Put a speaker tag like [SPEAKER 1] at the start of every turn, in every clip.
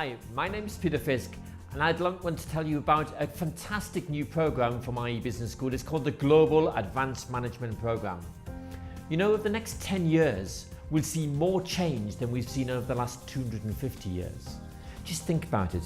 [SPEAKER 1] Hi, my name is Fisk, and I'd want to tell you about a fantastic new program from IE Business School. It's called the Global Advanced Management Program. You know, over the next 10 years, we'll see more change than we've seen over the last 250 years. Just think about it.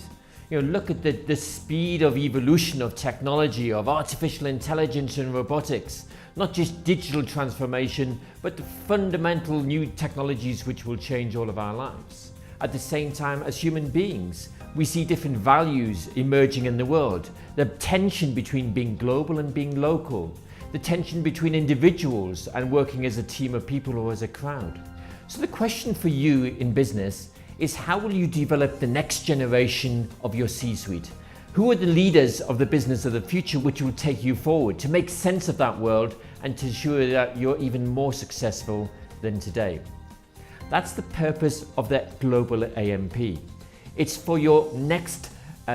[SPEAKER 1] You know, look at the speed of evolution of technology, of artificial intelligence and robotics. Not just digital transformation, but the fundamental new technologies which will change all of our lives. At the same time, as human beings, we see different values emerging in the world. The tension between being global and being local. The tension between individuals and working as a team of people or as a crowd. So the question for you in business is, how will you develop the next generation of your C-suite? Who are the leaders of the business of the future which will take you forward to make sense of that world and to ensure that you're even more successful than today? That's the purpose of the Global AMP. It's for your next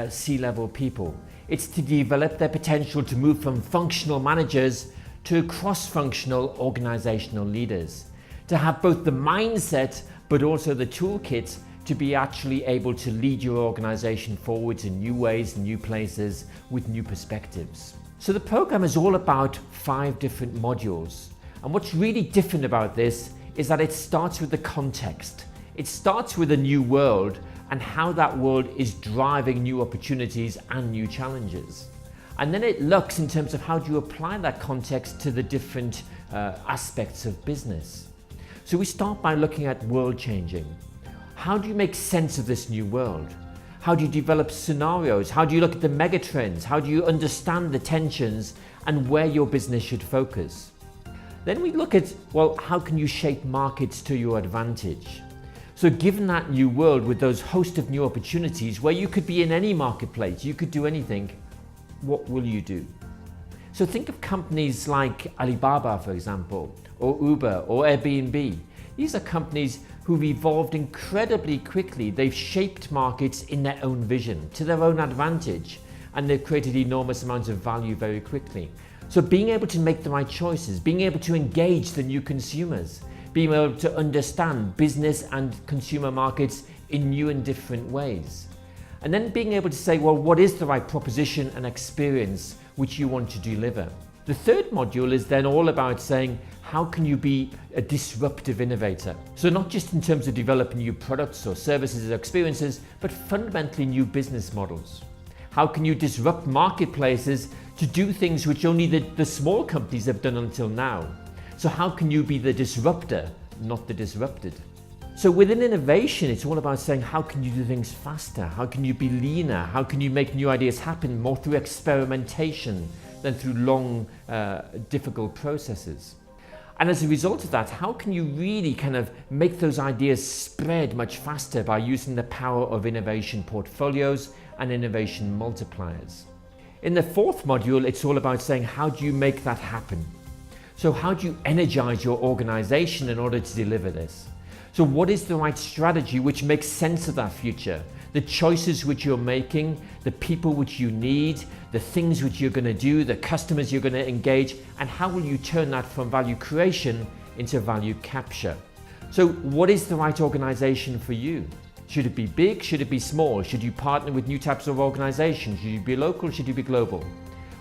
[SPEAKER 1] C-level people. It's to develop their potential to move from functional managers to cross-functional organizational leaders. To have both the mindset but also the toolkit to be actually able to lead your organization forwards in new ways, new places, with new perspectives. So the program is all about 5 different modules. And what's really different about this is that it starts with the context. It starts with a new world and how that world is driving new opportunities and new challenges. And then it looks in terms of how do you apply that context to the different aspects of business. So we start by looking at world changing. How do you make sense of this new world? How do you develop scenarios? How do you look at the mega trends? How do you understand the tensions and where your business should focus? Then we look at, well, how can you shape markets to your advantage? So given that new world with those host of new opportunities where you could be in any marketplace, you could do anything, what will you do? So think of companies like Alibaba, for example, or Uber or Airbnb. These are companies who've evolved incredibly quickly. They've shaped markets in their own vision, to their own advantage, and they've created enormous amounts of value very quickly. So being able to make the right choices, being able to engage the new consumers, being able to understand business and consumer markets in new and different ways. And then being able to say, well, what is the right proposition and experience which you want to deliver? The third module is then all about saying, how can you be a disruptive innovator? So not just in terms of developing new products or services or experiences, but fundamentally new business models. How can you disrupt marketplaces to do things which only the small companies have done until now? So how can you be the disruptor, not the disrupted? So within innovation, it's all about saying, how can you do things faster? How can you be leaner? How can you make new ideas happen more through experimentation than through long, difficult processes? And as a result of that, how can you really kind of make those ideas spread much faster by using the power of innovation portfolios and innovation multipliers? In the fourth module, it's all about saying, how do you make that happen? So how do you energize your organization in order to deliver this? So what is the right strategy which makes sense of that future? The choices which you're making, the people which you need, the things which you're going to do, the customers you're going to engage, and how will you turn that from value creation into value capture? So what is the right organization for you? Should it be big? Should it be small? Should you partner with new types of organizations? Should you be local? Should you be global?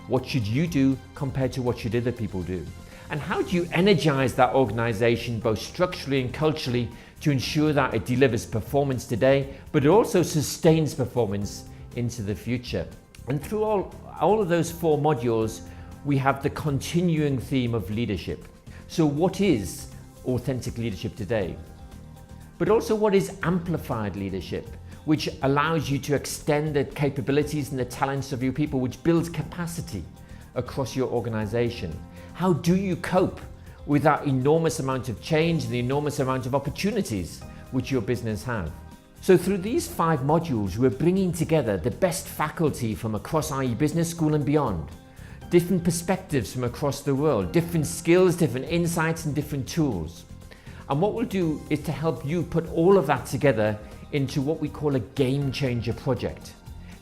[SPEAKER 1] What should you do compared to what should other people do? And how do you energize that organization both structurally and culturally to ensure that it delivers performance today, but it also sustains performance into the future? And through all of those 4 modules, we have the continuing theme of leadership. So what is authentic leadership today? But also, what is amplified leadership, which allows you to extend the capabilities and the talents of your people, which builds capacity across your organization? How do you cope with that enormous amount of change and the enormous amount of opportunities which your business have? So through these 5 modules, we're bringing together the best faculty from across IE Business School and beyond, different perspectives from across the world, different skills, different insights, and different tools. And what we'll do is to help you put all of that together into what we call a game changer project.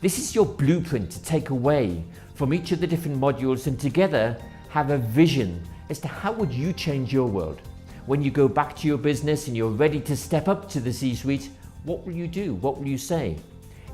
[SPEAKER 1] This is your blueprint to take away from each of the different modules and together have a vision as to how would you change your world. When you go back to your business and you're ready to step up to the C-suite, what will you do? What will you say?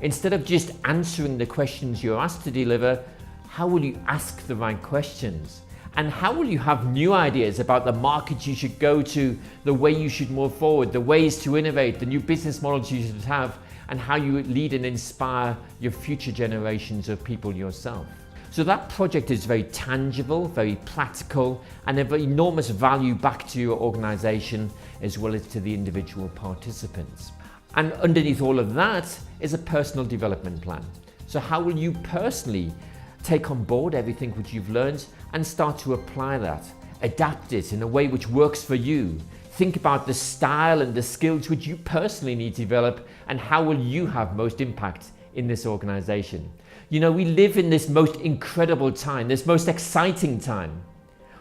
[SPEAKER 1] Instead of just answering the questions you're asked to deliver, how will you ask the right questions? And how will you have new ideas about the markets you should go to, the way you should move forward, the ways to innovate, the new business models you should have, and how you lead and inspire your future generations of people yourself? So that project is very tangible, very practical, and of enormous value back to your organization as well as to the individual participants. And underneath all of that is a personal development plan. So how will you personally take on board everything which you've learned and start to apply that, adapt it in a way which works for you? Think about the style and the skills which you personally need to develop, and how will you have most impact in this organization? You know, we live in this most incredible time, this most exciting time.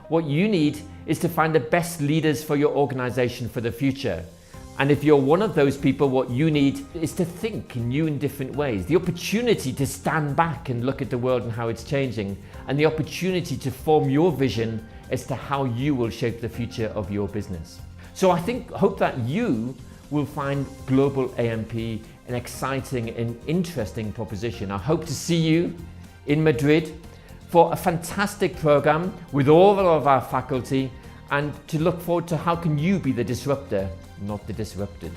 [SPEAKER 1] What you need is to find the best leaders for your organization for the future. And if you're one of those people, what you need is to think in new and different ways. The opportunity to stand back and look at the world and how it's changing, and the opportunity to form your vision as to how you will shape the future of your business. So I hope that you will find Global AMP an exciting and interesting proposition. I hope to see you in Madrid for a fantastic program with all of our faculty, and to look forward to how can you be the disruptor, not the disrupted.